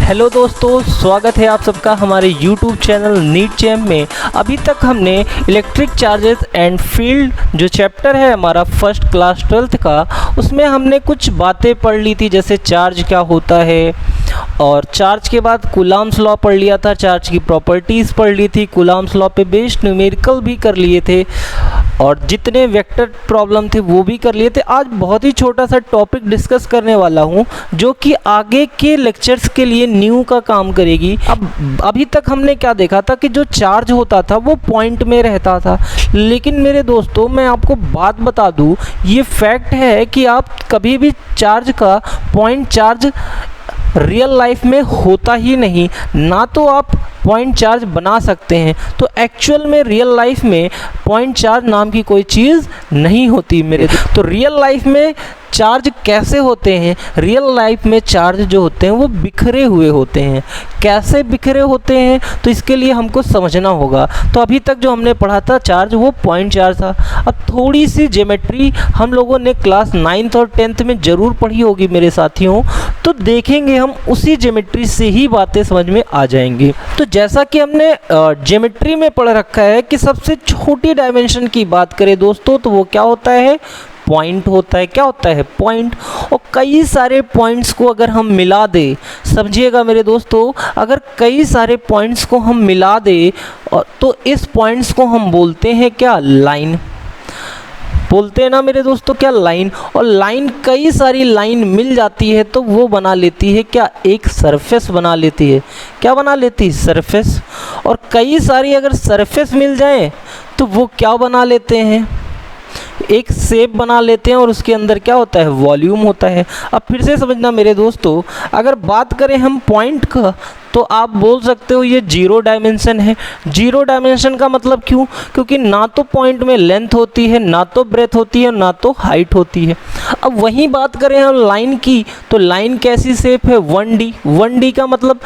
Hello दोस्तों, स्वागत है आप सबका हमारे YouTube चैनल नीट चैम्प में। अभी तक हमने इलेक्ट्रिक चार्जेस एंड फील्ड जो चैप्टर है हमारा फर्स्ट क्लास 12th का, उसमें हमने कुछ बातें पढ़ ली थी, जैसे चार्ज क्या होता है, और चार्ज के बाद कूलम्ब्स लॉ पढ़ लिया था, चार्ज की प्रॉपर्टीज़ पढ़ ली थी, कूलम्ब्स लॉ पे बेस्ड न्यूमेरिकल भी कर लिए थे, और जितने वेक्टर प्रॉब्लम थे वो भी कर लिए थे। आज बहुत ही छोटा सा टॉपिक डिस्कस करने वाला हूँ जो कि आगे के लेक्चर्स के लिए न्यू का काम करेगी। अब अभी तक हमने क्या देखा था कि जो चार्ज होता था वो पॉइंट में रहता था, लेकिन मेरे दोस्तों मैं आपको बात बता दूँ, ये फैक्ट है कि आप कभी भी चार्ज का पॉइंट चार्ज रियल लाइफ में होता ही नहीं। ना तो आप पॉइंट चार्ज बना सकते हैं, तो एक्चुअल में रियल लाइफ में पॉइंट चार्ज नाम की कोई चीज़ नहीं होती मेरे। तो रियल लाइफ में चार्ज कैसे होते हैं? रियल लाइफ में चार्ज जो होते हैं वो बिखरे हुए होते हैं। कैसे बिखरे होते हैं, तो इसके लिए हमको समझना होगा। तो अभी तक जो हमने पढ़ा था चार्ज, वो पॉइंट चार्ज था। अब थोड़ी सी ज्योमेट्री हम लोगों ने क्लास 9th और 10th में ज़रूर पढ़ी होगी मेरे साथियों, तो देखेंगे हम उसी ज्योमेट्री से ही बातें समझ में आ जाएंगी। तो जैसा कि हमने ज्योमेट्री में पढ़ रखा है कि सबसे छोटी डायमेंशन की बात करें दोस्तों, तो वो क्या होता है? पॉइंट होता है। क्या होता है? पॉइंट। और कई सारे पॉइंट्स को अगर हम मिला दें, समझिएगा मेरे दोस्तों, अगर कई सारे पॉइंट्स को हम मिला दें तो इस पॉइंट्स को हम बोलते हैं क्या? लाइन बोलते हैं ना मेरे दोस्तों, क्या? लाइन। और लाइन, कई सारी लाइन मिल जाती है तो वो बना लेती है क्या? एक सरफेस बना लेती है। क्या बना लेती है? सरफेस। और कई सारी अगर सरफेस मिल जाए तो वो क्या बना लेते हैं? एक शेप बना लेते हैं, और उसके अंदर क्या होता है? वॉल्यूम होता है। अब फिर से समझना मेरे दोस्तों, अगर बात करें हम पॉइंट का, तो आप बोल सकते हो ये जीरो डायमेंशन है। जीरो डायमेंशन का मतलब क्यों? क्योंकि ना तो पॉइंट में लेंथ होती है, ना तो ब्रेथ होती है, ना तो हाइट होती है। अब वहीं बात करें हम लाइन की, तो लाइन कैसी शेप है? 1D। 1D का मतलब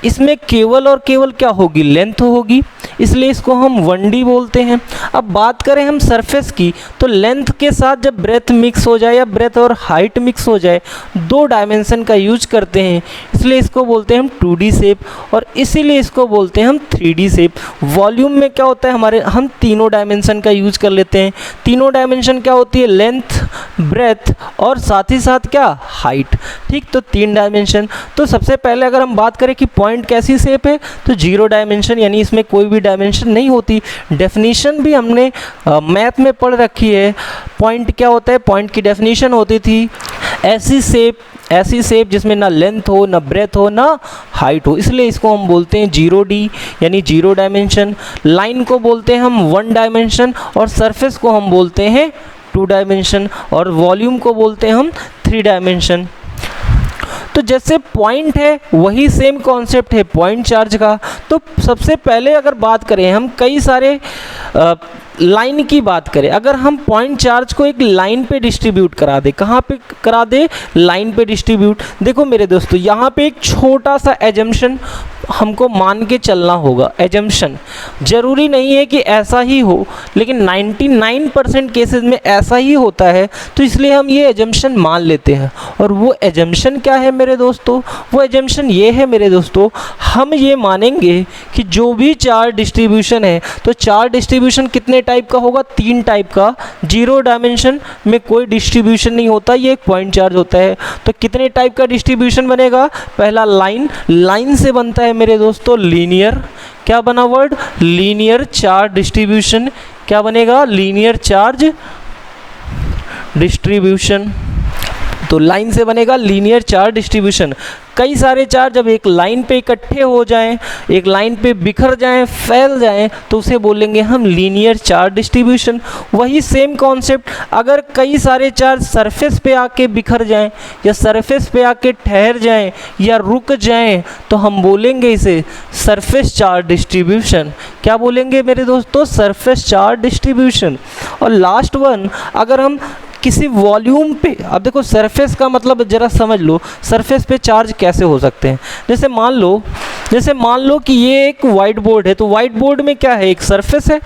इसमें केवल और केवल क्या होगी? लेंथ होगी, इसलिए इसको हम 1D बोलते हैं। अब बात करें हम सरफेस की, तो लेंथ के साथ जब ब्रेथ मिक्स हो जाए या ब्रेथ और हाइट मिक्स हो जाए, 2 डायमेंशन का यूज करते हैं, इसलिए इसको बोलते हैं हम 2D शेप, और इसीलिए इसको बोलते हैं हम 3D शेप। वॉल्यूम में क्या होता है हमारे? हम तीनों डायमेंशन का यूज कर लेते हैं। तीनों डायमेंशन क्या होती है? लेंथ, ब्रेथ और साथ ही साथ क्या? हाइट। ठीक, तो 3 डायमेंशन। तो सबसे पहले अगर हम बात करें कि पॉइंट कैसी शेप है, तो जीरो डायमेंशन, यानी इसमें कोई भी डायमेंशन नहीं होती। डेफिनेशन भी हमने मैथ में पढ़ रखी है। पॉइंट क्या होता है? पॉइंट की डेफिनेशन होती थी ऐसी शेप जिसमें ना लेंथ हो, ना ब्रेथ हो, ना हाइट हो, इसलिए इसको हम बोलते हैं 0D, यानी जीरो डायमेंशन। लाइन को बोलते हैं हम 1 डायमेंशन, और सरफेस को हम बोलते हैं 2 डायमेंशन, और वॉल्यूम को बोलते हैं हम 3 डायमेंशन। तो जैसे पॉइंट है वही सेम कॉन्सेप्ट है पॉइंट चार्ज का। तो सबसे पहले अगर बात करें हम, कई सारे लाइन की बात करें, अगर हम पॉइंट चार्ज को एक लाइन पे डिस्ट्रीब्यूट करा दे, कहाँ पे करा दे? लाइन पे डिस्ट्रीब्यूट। देखो मेरे दोस्तों, यहाँ पे एक छोटा सा एजम्पशन हमको मान के चलना होगा। एजम्पशन ज़रूरी नहीं है कि ऐसा ही हो, लेकिन 99% केसेस में ऐसा ही होता है, तो इसलिए हम ये एजम्पशन मान लेते हैं। और वो एजम्पशन क्या है मेरे दोस्तों? वो एजम्पशन ये है मेरे दोस्तों, हम ये मानेंगे कि जो भी चार्ज डिस्ट्रीब्यूशन है, तो चार्ज डिस्ट्रीब्यूशन कितने टाइप का होगा? 3 टाइप का। जीरो डायमेंशन में कोई डिस्ट्रीब्यूशन नहीं होता, ये एक पॉइंट चार्ज होता है। तो कितने टाइप का डिस्ट्रीब्यूशन बनेगा? पहला लाइन। लाइन से बनता है मेरे दोस्तों लीनियर। क्या बना वर्ड? Linear charge distribution. क्या बनेगा? Linear charge distribution. तो लाइन से बनेगा लीनियर चार्ज डिस्ट्रीब्यूशन। कई सारे चार्ज जब एक लाइन पे इकट्ठे हो जाएं, एक लाइन पे बिखर जाएं, फैल जाएं, तो उसे बोलेंगे हम लीनियर चार्ज डिस्ट्रीब्यूशन। वही सेम कॉन्सेप्ट, अगर कई सारे चार्ज सरफेस पे आके बिखर जाएं, या सरफेस पे आके ठहर जाएं, या रुक जाएं, तो हम बोलेंगे इसे सरफेस चार्ज डिस्ट्रीब्यूशन। क्या बोलेंगे मेरे दोस्तों? Surface charge distribution. और लास्ट वन, अगर हम किसी वॉल्यूम पे, अब देखो सरफेस का मतलब जरा समझ लो, सरफेस पे चार्ज कैसे हो सकते हैं। जैसे मान लो कि ये एक वाइट बोर्ड है, तो वाइट बोर्ड में क्या है? एक सरफेस है।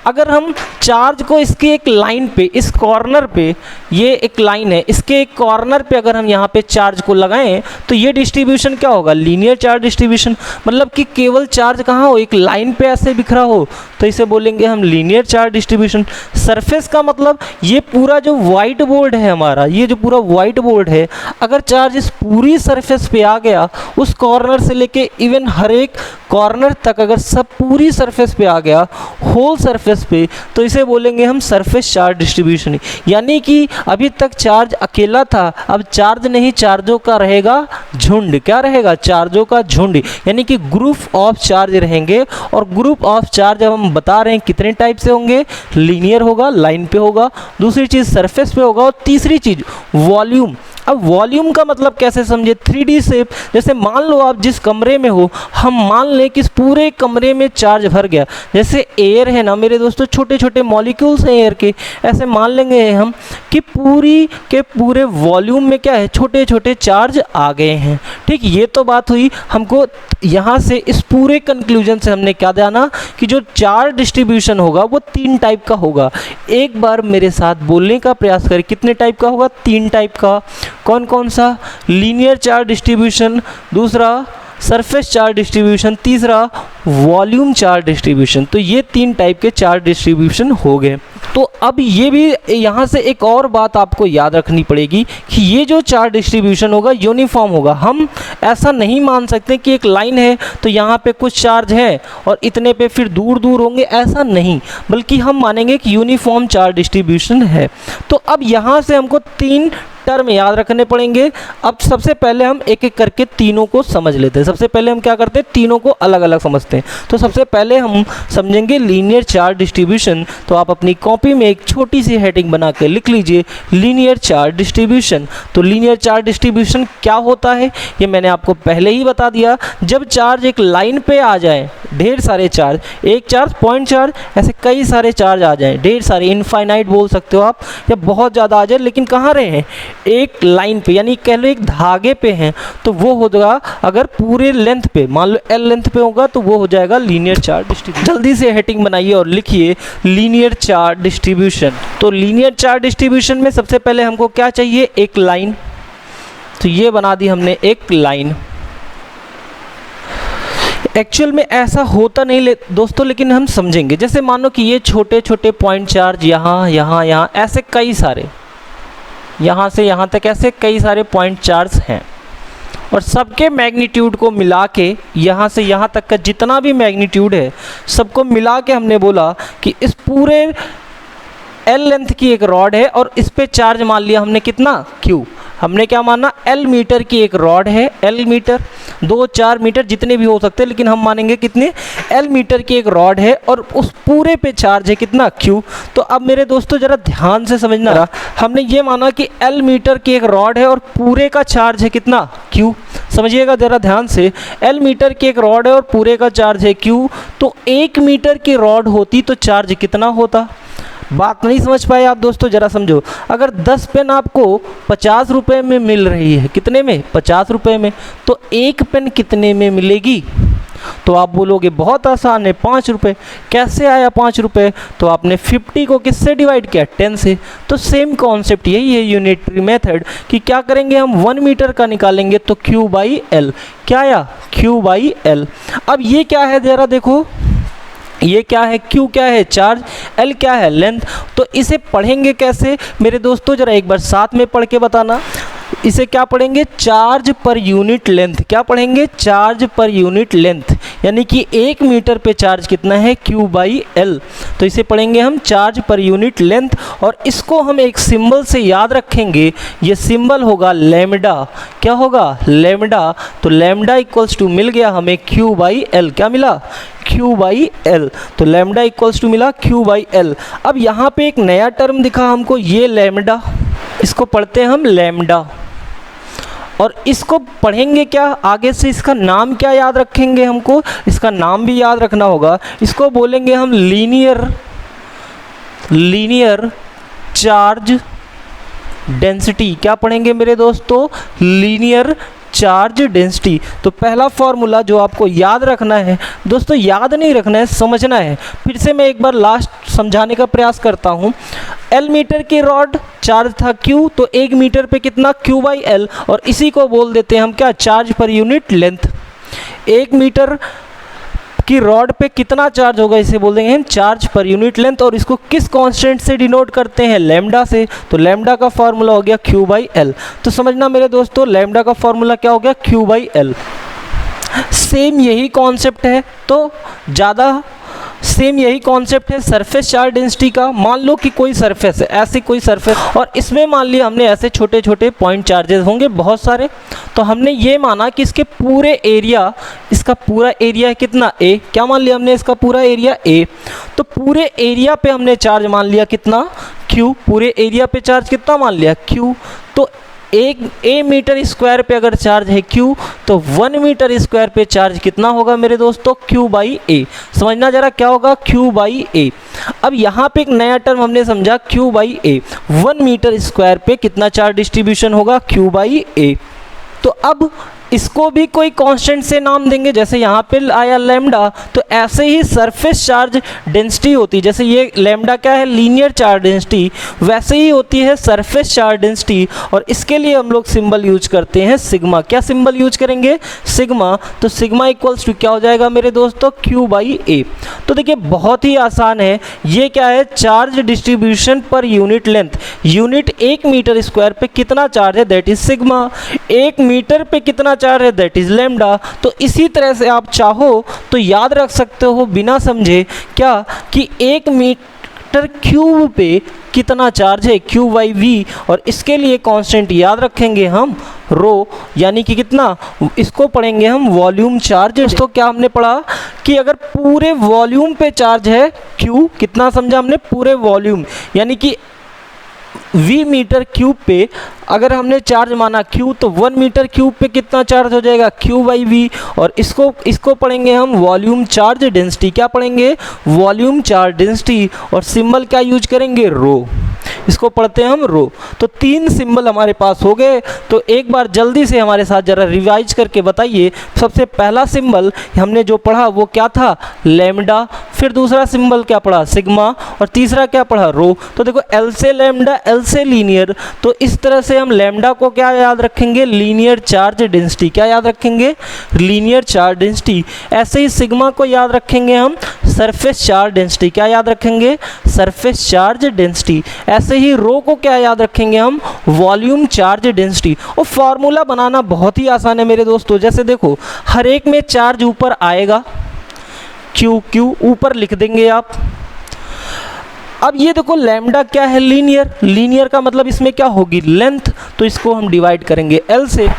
अगर हम चार्ज को इसके एक लाइन पे, इस कॉर्नर पे, ये एक लाइन है, इसके एक कॉर्नर पे अगर हम यहाँ पे चार्ज को लगाएं तो ये डिस्ट्रीब्यूशन क्या होगा, लीनियर चार्ज डिस्ट्रीब्यूशन। मतलब कि केवल चार्ज कहाँ हो, एक लाइन पे ऐसे बिखरा हो, तो इसे बोलेंगे हम लीनियर चार्ज डिस्ट्रीब्यूशन। सरफेस का मतलब ये पूरा जो वाइट बोर्ड है हमारा, ये जो पूरा वाइट बोर्ड है, अगर चार्ज इस पूरी सरफेस पे आ गया, उस कॉर्नर से लेके इवन हर एक कॉर्नर तक अगर सब पूरी सरफेस पे आ गया, होल सरफेस पे, तो इसे बोलेंगे हम सरफेस चार्ज डिस्ट्रीब्यूशन। यानी कि अभी तक चार्ज अकेला था, अब चार्ज नहीं, चार्जों का रहेगा झुंड। क्या रहेगा, चार्जों का झुंड, यानी कि ग्रुप ऑफ चार्ज रहेंगे। और ग्रुप ऑफ चार्ज अब हम बता रहे हैं कितने टाइप से होंगे, लीनियर होगा, लाइन पे होगा, दूसरी चीज़ सरफेस पे होगा, और तीसरी चीज़ वॉल्यूम। अब वॉल्यूम का मतलब कैसे समझे, 3D शेप। जैसे मान लो आप जिस कमरे में हो, हम मान लें कि इस पूरे कमरे में चार्ज भर गया। जैसे एयर है ना मेरे दोस्तों, छोटे छोटे मॉलिक्यूल्स हैं एयर के, ऐसे मान लेंगे हम कि पूरी के पूरे वॉल्यूम में क्या है, छोटे छोटे चार्ज आ गए हैं। ठीक, ये तो बात हुई। हमको यहाँ से इस पूरे कंक्लूजन से हमने क्या जाना कि जो चार्ज डिस्ट्रीब्यूशन होगा वो 3 टाइप का होगा। एक बार मेरे साथ बोलने का प्रयास करें, कितने टाइप का होगा, 3 टाइप का। कौन कौन सा, लीनियर चार्ज डिस्ट्रीब्यूशन, दूसरा सरफेस चार्ज डिस्ट्रीब्यूशन, तीसरा वॉल्यूम चार्ज डिस्ट्रीब्यूशन। तो ये 3 टाइप के चार्ज डिस्ट्रीब्यूशन हो गए। तो अब ये भी यहाँ से एक और बात आपको याद रखनी पड़ेगी कि ये जो चार्ज डिस्ट्रीब्यूशन होगा यूनिफॉर्म होगा। हम ऐसा नहीं मान सकते कि एक लाइन है तो यहाँ पे कुछ चार्ज है और इतने पे फिर दूर दूर होंगे, ऐसा नहीं, बल्कि हम मानेंगे कि यूनिफॉर्म चार्ज डिस्ट्रीब्यूशन है। तो अब यहाँ से हमको 3 टर्म याद रखने पड़ेंगे। अब सबसे पहले हम एक एक करके तीनों को समझ लेते हैं। सबसे पहले हम क्या करते हैं, तीनों को अलग अलग समझते हैं। तो सबसे पहले हम समझेंगे लीनियर चार्ज डिस्ट्रीब्यूशन। तो आप अपनी कॉपी में एक छोटी सी हेडिंग बना के लिख लीजिए, लीनियर चार्ज डिस्ट्रीब्यूशन। तो लीनियर चार्ज डिस्ट्रीब्यूशन क्या होता है ये मैंने आपको पहले ही बता दिया। जब चार्ज एक लाइन पे आ जाए, ढेर सारे चार्ज, एक चार्ज, पॉइंट चार्ज, ऐसे कई सारे चार्ज आ जाएं, ढेर सारे, इनफाइनाइट बोल सकते हो आप, या बहुत ज़्यादा आ जाए, लेकिन कहाँ रहे हैं, एक लाइन पे, यानी कह लो एक धागे पे हैं, तो वो होगा अगर पूरे लेंथ पे, मान लो L लेंथ पे होगा, तो वो हो जाएगा लीनियर चार्ज डिस्ट्रीब्यूशन। जल्दी से हेडिंग बनाइए और लिखिए लीनियर चार्ज डिस्ट्रीब्यूशन। तो लीनियर चार्ज डिस्ट्रीब्यूशन में सबसे पहले हमको क्या चाहिए, एक लाइन। तो ये बना दी हमने एक लाइन। एक्चुअल में ऐसा होता नहीं दोस्तों, लेकिन हम समझेंगे। जैसे मानो कि ये छोटे छोटे पॉइंट चार्ज यहाँ यहाँ यहाँ, ऐसे कई सारे, यहाँ से यहाँ तक ऐसे कई सारे पॉइंट चार्ज हैं, और सबके मैग्नीट्यूड को मिला के, यहाँ से यहाँ तक का जितना भी मैग्नीट्यूड है सबको मिला के हमने बोला कि इस पूरे L लेंथ की एक रॉड है और इस पे चार्ज मान लिया हमने कितना, Q। हमने क्या माना, L मीटर की एक रॉड है, L मीटर, 2-4 मीटर जितने भी हो सकते हैं, लेकिन हम मानेंगे कितने, L मीटर की एक रॉड है और उस पूरे पे चार्ज है कितना, Q। तो अब मेरे दोस्तों जरा ध्यान से समझना, हमने ये माना कि L मीटर की एक रॉड है और पूरे का चार्ज है कितना, Q। समझिएगा जरा ध्यान से, L मीटर की एक रॉड है और पूरे का चार्ज है Q। तो 1 मीटर की रॉड होती तो चार्ज कितना होता। बात नहीं समझ पाए आप दोस्तों, जरा समझो। अगर 10 पेन आपको 50 रुपये में मिल रही है, कितने में, 50 रुपये में, तो 1 पेन कितने में मिलेगी। तो आप बोलोगे बहुत आसान है, 5 रुपये। कैसे आया 5 रुपये, तो आपने 50 को किससे डिवाइड किया, 10 से। तो सेम कॉन्सेप्ट यही है यूनिटरी मेथड कि क्या करेंगे हम 1 मीटर का निकालेंगे तो Q/L। क्या आया, Q/L। अब ये क्या है जरा देखो, ये क्या है, Q क्या है, चार्ज, L क्या है, लेंथ। तो इसे पढ़ेंगे कैसे मेरे दोस्तों, जरा एक बार साथ में पढ़ के बताना। इसे क्या पढ़ेंगे, चार्ज पर यूनिट लेंथ। क्या पढ़ेंगे, चार्ज पर यूनिट लेंथ, यानी कि 1 मीटर पे चार्ज कितना है, Q/L। तो इसे पढ़ेंगे हम चार्ज पर यूनिट लेंथ, और इसको हम एक सिंबल से याद रखेंगे। ये सिंबल होगा लैम्डा। क्या होगा, लैम्डा। तो लैम्डा इक्वल्स टू मिल गया हमें Q/L। क्या मिला, Q/L। तो लैम्डा इक्वल्स टू मिला Q/L। अब यहाँ पे एक नया टर्म दिखा हमको, ये लैम्डा, इसको पढ़ते हैं हम लैम्डा। और इसको पढ़ेंगे क्या, आगे से इसका नाम क्या याद रखेंगे, हमको इसका नाम भी याद रखना होगा। इसको बोलेंगे हम लीनियर चार्ज डेंसिटी। क्या पढ़ेंगे मेरे दोस्तों, लीनियर चार्ज डेंसिटी। तो पहला फॉर्मूला जो आपको याद रखना है दोस्तों, याद नहीं रखना है, समझना है। फिर से मैं एक बार लास्ट समझाने का प्रयास करता हूँ। L मीटर की रॉड, चार्ज था Q, तो 1 मीटर पे कितना Q/L, और इसी को बोल देते हैं हम क्या, charge per unit length. 1 metre कि रॉड पे कितना चार्ज होगा इसे बोल देंगे हम चार्ज पर यूनिट लेंथ, और इसको किस कांस्टेंट से डिनोट करते हैं, लैम्डा से। तो लैम्डा का फॉर्मूला हो गया Q/L। तो समझना मेरे दोस्तों, लैम्डा का फॉर्मूला क्या हो गया, Q/L। सेम यही कॉन्सेप्ट है, तो ज़्यादा सेम यही कॉन्सेप्ट है सरफेस चार्ज डेंसिटी का। मान लो कि कोई सरफेस है, ऐसी कोई सरफेस, और इसमें मान लिया हमने ऐसे छोटे छोटे पॉइंट चार्जेस होंगे बहुत सारे। तो हमने ये माना कि इसके पूरे एरिया, इसका पूरा एरिया है कितना A, क्या मान लिया हमने, इसका पूरा एरिया A। तो पूरे एरिया पे हमने चार्ज मान लिया कितना Q, पूरे एरिया पे चार्ज कितना मान लिया Q। तो 1 मीटर स्क्वायर पे अगर चार्ज है Q, तो 1 मीटर स्क्वायर पे चार्ज कितना होगा मेरे दोस्तों, Q/A। समझना जरा क्या होगा, Q/A। अब यहाँ पे एक नया टर्म हमने समझा, Q/A। 1 मीटर स्क्वायर पे कितना चार्ज डिस्ट्रीब्यूशन होगा, Q/A। तो अब इसको भी कोई कांस्टेंट से नाम देंगे, जैसे यहाँ पे आया लैम्डा, तो ऐसे ही सरफेस चार्ज डेंसिटी होती है। जैसे ये लैम्डा क्या है, लीनियर चार्ज डेंसिटी, वैसे ही होती है सरफेस चार्ज डेंसिटी। और इसके लिए हम लोग सिंबल यूज करते हैं सिग्मा। क्या सिंबल यूज करेंगे, सिग्मा। तो सिग्मा इक्वल्स टू क्या हो जाएगा मेरे दोस्तों, Q/A। तो देखिए बहुत ही आसान है, ये क्या है, charge distribution per unit length. Unit 1 metre square पे कितना चार्ज है, दैट इज सिग्मा। 1 मीटर पे कितना चार्ज है, दैट इज लैम्डा। तो इसी तरह से आप चाहो तो याद रख सकते हो बिना समझे क्या, कि 1 मीटर क्यूब पे कितना चार्ज है, Q/V। और इसके लिए कांस्टेंट याद रखेंगे हम रो, यानी कि कितना, इसको पढ़ेंगे हम वॉल्यूम चार्ज। तो क्या हमने पढ़ा कि अगर पूरे वॉल्यूम पे चार्ज है Q, कितना समझा हमने, पूरे वॉल्यूम, यानी कि V मीटर क्यूब पे अगर हमने चार्ज माना Q, तो 1 मीटर क्यूब पे कितना चार्ज हो जाएगा, Q/V। और इसको पढ़ेंगे हम वॉल्यूम चार्ज डेंसिटी। क्या पढ़ेंगे, वॉल्यूम चार्ज डेंसिटी। और सिंबल क्या यूज करेंगे, रो। इसको पढ़ते हैं हम रो। तो 3 सिंबल हमारे पास हो गए। तो एक बार जल्दी से हमारे साथ जरा रिवाइज करके बताइए। सबसे पहला सिंबल हमने जो पढ़ा वो क्या था, लैम्डा। फिर दूसरा सिंबल क्या पढ़ा, सिग्मा। और तीसरा क्या पढ़ा, रो। तो देखो L से लैम्डा, L से लीनियर। तो इस तरह से हम लैम्डा को क्या याद रखेंगे, लीनियर चार्ज डेंसिटी। क्या याद रखेंगे, लीनियर चार्ज डेंसिटी। ऐसे ही सिग्मा को याद रखेंगे हम सरफेस चार्ज डेंसिटी। क्या याद रखेंगे, सरफेस चार्ज डेंसिटी। ऐसे ही रो को क्या याद रखेंगे हम, वॉल्यूम चार्ज डेंसिटी। और फार्मूला बनाना बहुत ही आसान है मेरे दोस्तों। जैसे देखो हर एक में चार्ज ऊपर आएगा, Q ऊपर लिख देंगे आप। अब ये देखो लैम्डा क्या है, लीनियर। लीनियर का मतलब इसमें क्या होगी, लेंथ। तो इसको हम डिवाइड करेंगे L से।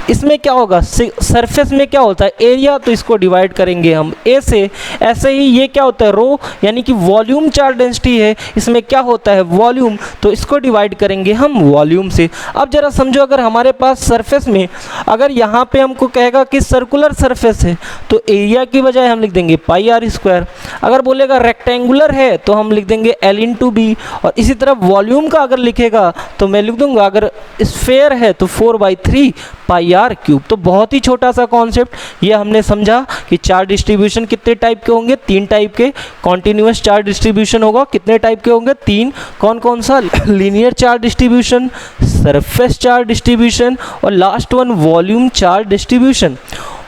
इसमें क्या होगा, सरफेस में क्या होता है, एरिया। तो इसको डिवाइड करेंगे हम A से। ऐसे ही ये क्या होता है, रो, यानी कि वॉल्यूम चार्ज डेंसिटी है। इसमें क्या होता है, वॉल्यूम। तो इसको डिवाइड करेंगे हम वॉल्यूम से। अब जरा समझो, अगर हमारे पास सरफेस में, अगर यहाँ पे हमको कहेगा कि सर्कुलर सरफेस है, तो एरिया की बजाय हम लिख देंगे πr²। अगर बोलेगा रेक्टेंगुलर है तो हम लिख देंगे L/B। और इसी तरह वॉल्यूम का अगर लिखेगा तो मैं लिख दूंगा, अगर स्फेयर है तो 4/3 πr³। तो बहुत ही छोटा सा कॉन्सेप्ट ये हमने समझा कि चार्ज डिस्ट्रीब्यूशन कितने टाइप के होंगे, 3 टाइप के। कॉन्टिन्यूअस चार्ज डिस्ट्रीब्यूशन होगा, कितने टाइप के होंगे, 3। कौन कौन सा, linear charge distribution, surface charge distribution, और last one volume charge distribution.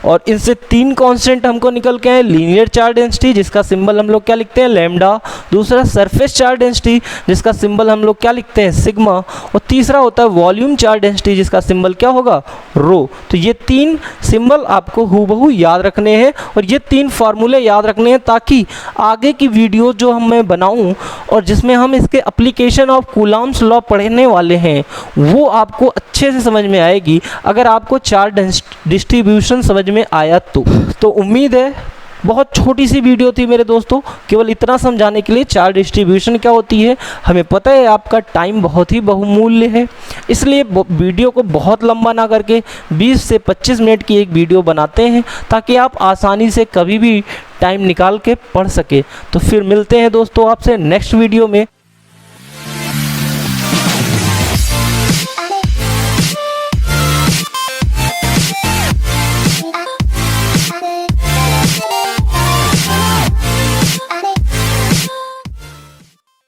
और इनसे 3 कांस्टेंट हमको निकल के आए, लीनियर चार्ज डेंसिटी जिसका सिंबल हम लोग क्या लिखते हैं, लैम्डा। दूसरा सरफेस चार्ज डेंसिटी जिसका सिंबल हम लोग क्या लिखते हैं, सिग्मा। और तीसरा होता है वॉल्यूम चार्ज डेंसिटी जिसका सिंबल क्या होगा, रो। तो ये 3 सिंबल आपको हूबहू याद रखने हैं और ये 3 फार्मूले याद रखने हैं, ताकि आगे की वीडियो जो मैं बनाऊं और जिसमें हम इसके एप्लीकेशन ऑफ कूलॉम्स लॉ पढ़ने वाले हैं वो आपको अच्छे से समझ में आएगी, अगर आपको चार्ज डिस्ट्रीब्यूशन समझ में आया तो उम्मीद है बहुत छोटी सी वीडियो थी मेरे दोस्तों, केवल इतना समझाने के लिए चार्ज डिस्ट्रीब्यूशन क्या होती है। हमें पता है आपका टाइम बहुत ही बहुमूल्य है, इसलिए वीडियो को बहुत लंबा ना करके 20 से 25 मिनट की एक वीडियो बनाते हैं, ताकि आप आसानी से कभी भी टाइम निकाल के पढ़ सके। तो फिर मिलते हैं दोस्तों आपसे नेक्स्ट वीडियो में।